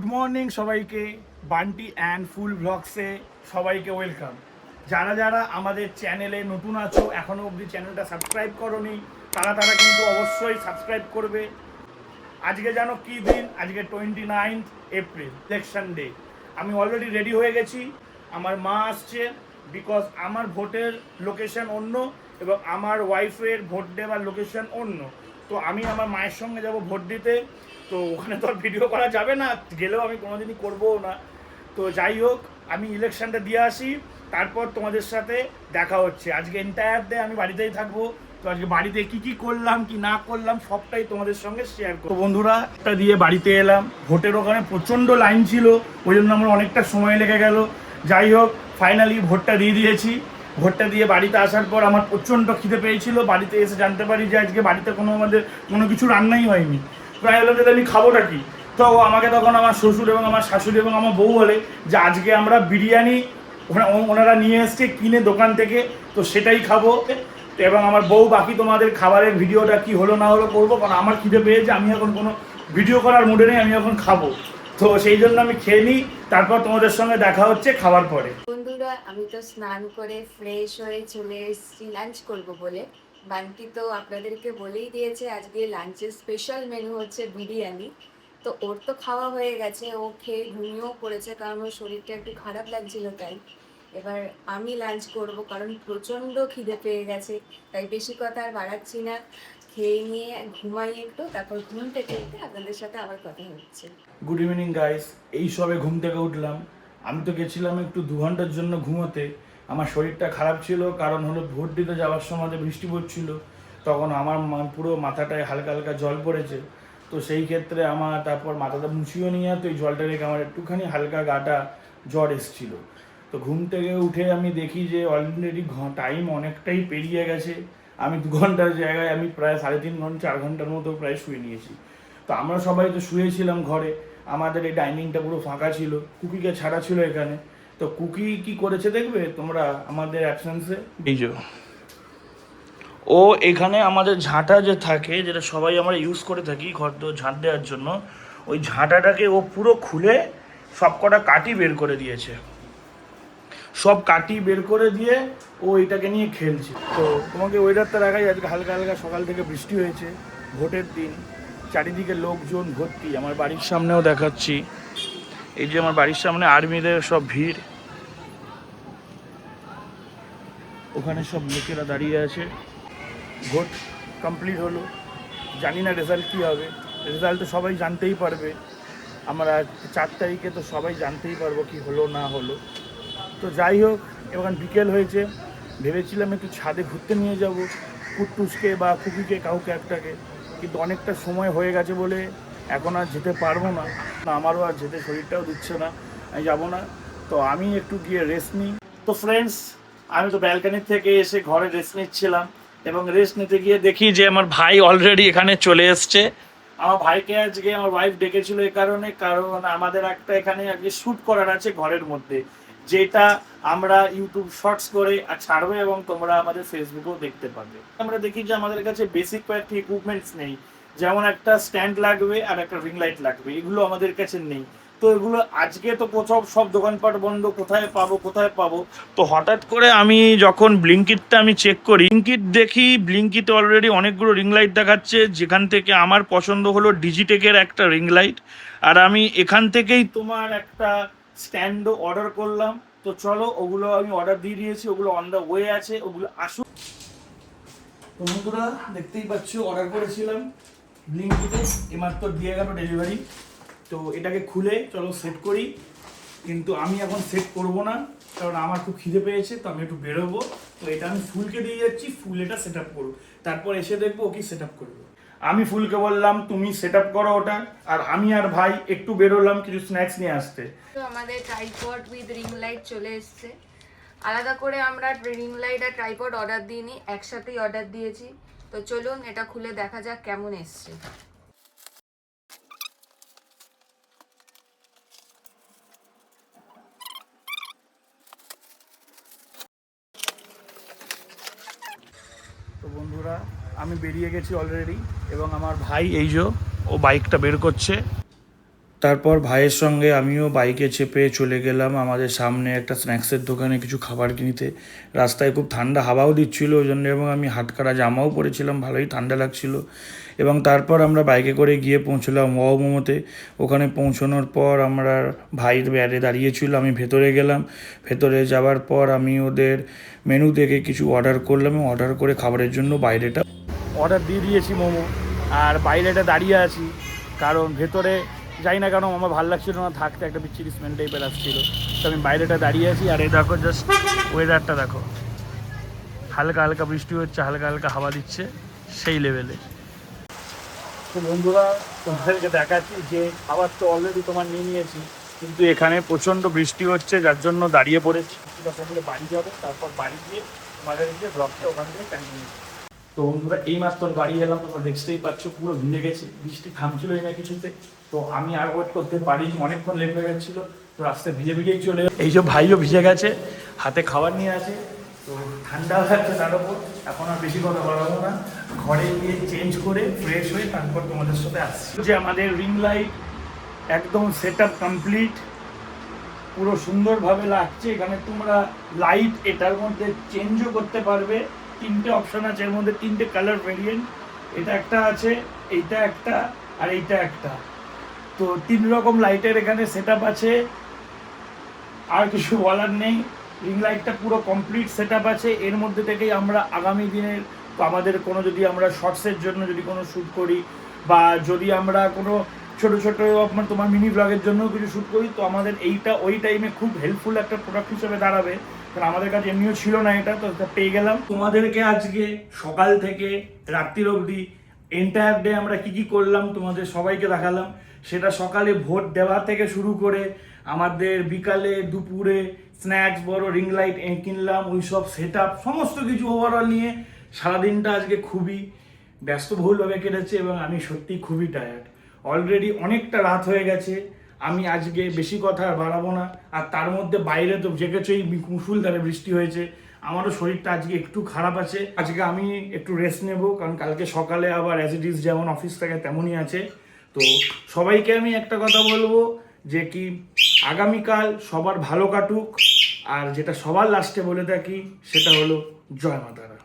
Good morning সবাইকে, Bunty and full ব্লগসে সবাইকে welcome. যারা যারা আমাদের চ্যানেলে নতুন আছো, এখনও অবধি চ্যানেলটা সাবস্ক্রাইব করোনি, তারা কিন্তু অবশ্যই সাবস্ক্রাইব করবে। আজকে জানো কী দিন? আজকে 29 এপ্রিল, ইলেকশন ডে। আমি অলরেডি রেডি হয়ে গেছি। আমার মা আসছে, বিকজ আমার ভোটের লোকেশন অন্য এবং আমার ওয়াইফের ভোট দেওয়ার লোকেশন অন্য। তো আমি আমার মায়ের সঙ্গে যাব ভোট দিতে। তো ওখানে তো আর ভিডিও করা যাবে না, গেলেও আমি কোনোদিনই করবোও না। তো যাই হোক, আমি ইলেকশনটা দিয়ে আসি, তারপর তোমাদের সাথে দেখা হচ্ছে। আজকে এন্টায়ার ডে আমি বাড়িতেই থাকবো। তো আজকে বাড়িতে কি করলাম কি না করলাম সবটাই তোমাদের সঙ্গে শেয়ার করব। তো বন্ধুরা, একটা দিয়ে বাড়িতে এলাম। ভোটের ওখানে প্রচণ্ড লাইন ছিল, ওই জন্য আমার অনেকটা সময় লেগে গেল। যাই হোক, ফাইনালি ভোটটা দিয়ে দিয়েছি। ভোটটা দিয়ে বাড়িতে আসার পর আমার প্রচণ্ড খিদে পেয়েছিল। বাড়িতে এসে জানতে পারি যে আজকে বাড়িতে আমাদের কোনো কিছু রান্নাই হয়নি। প্রায় হলো যে আমি খাবোটা কি। তো আমাকে তখন আমার শ্বশুর এবং আমার শাশুড়ি এবং আমার বউ বলে যে আজকে আমরা বিরিয়ানি ওনারা নিয়ে এসছে কিনে দোকান থেকে, তো সেটাই খাবো। এবং আমার বউ বাকি তোমাদের খাবারের ভিডিওটা কি হলো না হলো করবো, কারণ আমার খিদে পেয়েছে। আমি এখন কোনো ভিডিও করার মুডে নেই, আমি এখন খাবো। তো সেই জন্য আমি খেয়ে নিই, তারপর তোমাদের সঙ্গে দেখা হচ্ছে খাবার পরে। বন্ধুরা, আমি তো স্নান করে ফ্রেশ হয়ে চলে এসেছি লাঞ্চ করব বলে। বান্টি তো আপনাদেরকে বলেই দিয়েছে আজকে লাঞ্চের স্পেশাল মেনু হচ্ছে বিরিয়ানি। তো ওর তো খাওয়া হয়ে গেছে, ও খেয়ে ঘুমিয়েও পড়েছে, কারণ ওর শরীরটা একটু খারাপ লাগছিল তাই। এবার আমি লাঞ্চ করব, কারণ প্রচণ্ড খিদে পেয়ে গেছে। তাই বেশি কথা আর বাড়াচ্ছি না, খেয়ে নিয়ে ঘুমাই একটু, তারপর ঘুম থেকে উঠে আপনাদের সাথে আবার কথা হচ্ছে। Good evening guys. এই সবে ঘুম থেকে উঠলাম। আমি তো গেছিলাম একটু 2 ঘন্টার জন্য ঘুমোতে। আমার শরীরটা খারাপ ছিল, কারণ হলো ভোট দিতে যাওয়ার সময় বৃষ্টি পড়ছিল, তখন আমার পুরো মাথাটায় হালকা হালকা জল পড়েছে। তো সেই ক্ষেত্রে আমার তারপর মাথাটা মুছিও নিয়ে, তো এই জলটা রেখে আমার একটুখানি হালকা গাটা জ্বর এসেছিলো। তো ঘুম থেকে উঠে আমি দেখি যে অলরেডি টাইম অনেকটাই পেরিয়ে গেছে। আমি 2 ঘন্টার জায়গায় আমি প্রায় 3.5 ঘন্টা 4 ঘন্টার মতো প্রায় শুয়ে নিয়েছি। তো আমরা সবাই তো শুয়েছিলাম ঘরে, আমাদের এই ডাইনিংটা পুরো ফাঁকা ছিল, কুকিকে ছাড়া ছিল এখানে। তো কুকি কি করেছে দেখবে তোমরা আমাদের অ্যাবসেন্সে। এই যে ও এখানে আমাদের ঝাঁটা যে থাকে, যেটা সবাই আমরা ইউজ করে থাকি ঘর তো ঝাঁট দেওয়ার জন্য, ওই ঝাঁটাটাকে ও পুরো খুলে সব কটা কাঠি বের করে দিয়েছে। সব কাটি বের করে দিয়ে ও এটাকে নিয়ে খেলছে। তো তোমাকে ওয়েদারটা দেখাই, আজকে হালকা হালকা সকাল থেকে বৃষ্টি হয়েছে, ভোটের দিন, চারিদিকে লোকজন ভর্তি। আমার বাড়ির সামনেও দেখাচ্ছি, এই যে আমার বাড়ির সামনে আর্মিদের সব ভিড়, ওখানে সব লোকেরা দাঁড়িয়ে আছে। ভোট কমপ্লিট হলো, জানি না রেজাল্ট কী হবে। রেজাল্ট তো সবাই জানতেই পারবে, আমরা 4 তারিখে তো সবাই জানতেই পারবো কি হলো না হলো। তো যাই হোক, এখন বিকেল হয়েছে, ভেবেছিলাম একটু ছাদে ঘুরতে নিয়ে যাব কুট্টুসকে বা কুকিকে, কাউকে একটাকে, কিন্তু অনেকটা সময় হয়ে গেছে বলে এখন আর যেতে পারবো না। আমারও আর যেতে শরীরটাও দিচ্ছে না, আমি যাবো না। তো আমি একটু গিয়ে রেস্ট নিই। তো ফ্রেন্ডস, আমি তো ব্যালকানির থেকে এসে ঘরে রেস্ট নিচ্ছিলাম, এবং রেস্ট নিতে গিয়ে দেখি যে আমার ভাই অলরেডি এখানে চলে এসছে। আমার ভাইকে আজকে আমার ওয়াইফ ডেকেছিল এই কারণে, কারণ আমাদের একটা এখানে আজকে শ্যুট করার আছে ঘরের মধ্যে, যেটা আমরা ইউটিউব শর্টস করে ছাড়বো এবং তোমরা আমাদের ফেসবুকেও দেখতে পাবে। আমরা দেখি যে আমাদের কাছে বেসিক কয়েকটি ইকুইপমেন্টস নেই, যেমন একটা স্ট্যান্ড লাগবে আর একটা রিং লাইট লাগবে, এগুলো আমাদের কাছে নেই। তো এগুলো আজকে তো কোথাও সব দোকানপাট বন্ধ, কোথায় পাবো। তো হঠাৎ করে আমি যখন ব্লিঙ্কিটটা আমি চেক করি, ব্লিঙ্কিট দেখি ব্লিঙ্কিটে অলরেডি অনেকগুলো রিং লাইট দেখাচ্ছে, যেখান থেকে আমার পছন্দ হলো ডিজিটেকের একটা রিং লাইট। আর আমি এখান থেকেই তোমার একটা স্ট্যান্ডও অর্ডার করলাম। তো চলো, ওগুলো আমি অর্ডার দিয়ে দিয়েছি, ওগুলো অন দ্য ওয়ে আছে, ওগুলো আসুক। তো বন্ধুরা, দেখতেই পাচ্ছ অর্ডার করেছিলাম ব্লিঙ্কিটে, এমাত্র দিয়ে গেল ডেলিভারি। তো এটাকে খুলে চলো সেট করি, কিন্তু আমি এখন সেট করব না, কারণ আমার খুব খিদে পেয়েছে, তো আমি একটু বেরোবো। তো এটা আমি ফুলকে দিয়ে যাচ্ছি, ফুল এটা সেট আপ করুক, তারপর এসে দেখবো ও কি সেট আপ করবো। আমি ফুলকে বললাম তুমি সেট আপ করো ওটা, আর আমি আর ভাই একটু বেরোলাম কিছু স্ন্যাক্স নিয়ে আসতে। তো আমাদের ট্রাইপড উইথ রিং লাইট চলে এসছে। আলাদা করে আমরা রিং লাইট আর ট্রাইপড অর্ডার দিইনি, একসাথেই অর্ডার দিয়েছি। তো চলুন এটা খুলে দেখা যাক কেমন এসছে। তো বন্ধুরা, আমি বেরিয়ে গেছি অলরেডি, এবং আমার ভাই এই যে ও বাইকটা বের করছে। তারপর ভাইয়ের সঙ্গে আমিও বাইকে চেপে চলে গেলাম আমাদের সামনে একটা স্ন্যাক্সের দোকানে কিছু খাবার কিনতে। রাস্তায় খুব ঠান্ডা হাওয়াও দিচ্ছিল ওই জন্য, এবং আমি হাটকারা জামাও পরেছিলাম, ভালোই ঠান্ডা লাগছিল। এবং তারপর আমরা বাইকে করে গিয়ে পৌঁছলাম ওয়াও মোমোতে। ওখানে পৌঁছানোর পর আমরা ভাইয়ের ব্যারে দাঁড়িয়েছিল, আমি ভেতরে গেলাম। ভেতরে যাওয়ার পর আমি ওদের মেনু থেকে কিছু অর্ডার করলাম এবং অর্ডার করে খাবারের জন্য বাইরেটা অর্ডার দিয়ে দিয়েছি মোমো। আর বাইরেটা দাঁড়িয়ে আছি কারণ ভেতরে যাই না, কারণ আমার ভালো লাগছিল না থাকতে, একটা বিচ্ছিরি স্মেল টাইপের আসছিল। তো আমি বাইরেটা দাঁড়িয়ে আছি। আর এই দেখো জাস্ট ওয়েদারটা দেখো, হালকা হালকা বৃষ্টি হচ্ছে, হালকা হালকা হাওয়া দিচ্ছে, সেই লেভেলে। তো বন্ধুরা তোমাদেরকে দেখাচ্ছি যে খাবার তো অলরেডি তোমার নিয়ে নিয়েছি, কিন্তু এখানে প্রচণ্ড বৃষ্টি হচ্ছে যার জন্য দাঁড়িয়ে পড়েছি। বাড়ি যাবে, তারপর বাড়ি গিয়ে তোমাদেরকে ব্লগটা ওখান থেকে কন্টিনিউ। তো বন্ধুরা এই মাত্র বাড়ি এলাম, তোমরা দেখতেই পাচ্ছ পুরো ভিজে গেছি, বৃষ্টি থামছিলই না কিছুতে। তো আমি আর ওয়েট করতে পারিনি, অনেকক্ষণ লেট হয়ে গেছিলো। তো রাস্তায় ভিজে ভিজেই চলে, এই যে ভাইও ভিজে গেছে, হাতে খাবার নিয়ে আছে। তো ঠান্ডা লাগছে তার উপর। এখন আর বেশি কথা বাড়াবো না, ঘরে গিয়ে চেঞ্জ করে ফ্রেশ হয়ে তারপর তোমাদের সাথে আসছি। যে আমাদের রিং লাইট একদম সেট আপ কমপ্লিট, পুরো সুন্দরভাবে লাগছে। এখানে তোমরা লাইট এটার মধ্যে চেঞ্জও করতে পারবে, 3টে অপশান আছে এর মধ্যে, 3টে কালার ভেরিয়েন্ট। এটা একটা আছে, এইটা একটা, আর এইটা একটা। তো 3 রকম লাইটের এখানে সেট আপ আছে, আর কিছু বলার নেই। রিং লাইটটা পুরো কমপ্লিট সেট আপ আছে। এর মধ্যে থেকেই আমরা আগামী দিনের আমাদের কোনো, যদি আমরা শর্টসের জন্য যদি কোনো শ্যুট করি, বা যদি আমরা কোনো ছোটো ছোটো তোমার মিনি ব্লগের জন্য কিছু শ্যুট করি, তো আমাদের এইটা ওই টাইমে খুব হেল্পফুল একটা প্রোডাক্ট হিসেবে দাঁড়াবে। কারণ আমাদের কাছে এমনিও ছিল না এটা, তো এটা পেয়ে গেলাম। তোমাদেরকে আজকে সকাল থেকে রাত্রির অবধি এন্টায়ার ডে আমরা কি করলাম তোমাদের সবাইকে দেখালাম। সেটা সকালে ভোট দেওয়া থেকে শুরু করে আমাদের বিকালে দুপুরে স্ন্যাক্স, বড় রিং লাইট কিনলাম, ওই সব সেট আপ সমস্ত কিছু ওভারঅল নিয়ে সারাদিনটা আজকে খুবই ব্যস্তবহুলভাবে কেটেছে এবং আমি সত্যি খুবই টায়ার্ড। অলরেডি অনেকটা রাত হয়ে গেছে, আমি আজকে বেশি কথা আর বাড়াবো না। আর তার মধ্যে বাইরে তো জেগেছেই, মুষলধারে বৃষ্টি হয়েছে, আমারও শরীরটা আজকে একটু খারাপ আছে। আজকে আমি একটু রেস্ট নেব, কারণ কালকে সকালে আবার অ্যাজ ইট ইজ যেমন অফিস থাকে তেমনই আছে। তো সবাইকে আমি একটা কথা বলবো যে কি, আগামীকাল সবার ভালো কাটুক। আর যেটা সবার লাস্টে বলে থাকি সেটা হলো জয় মাতারা।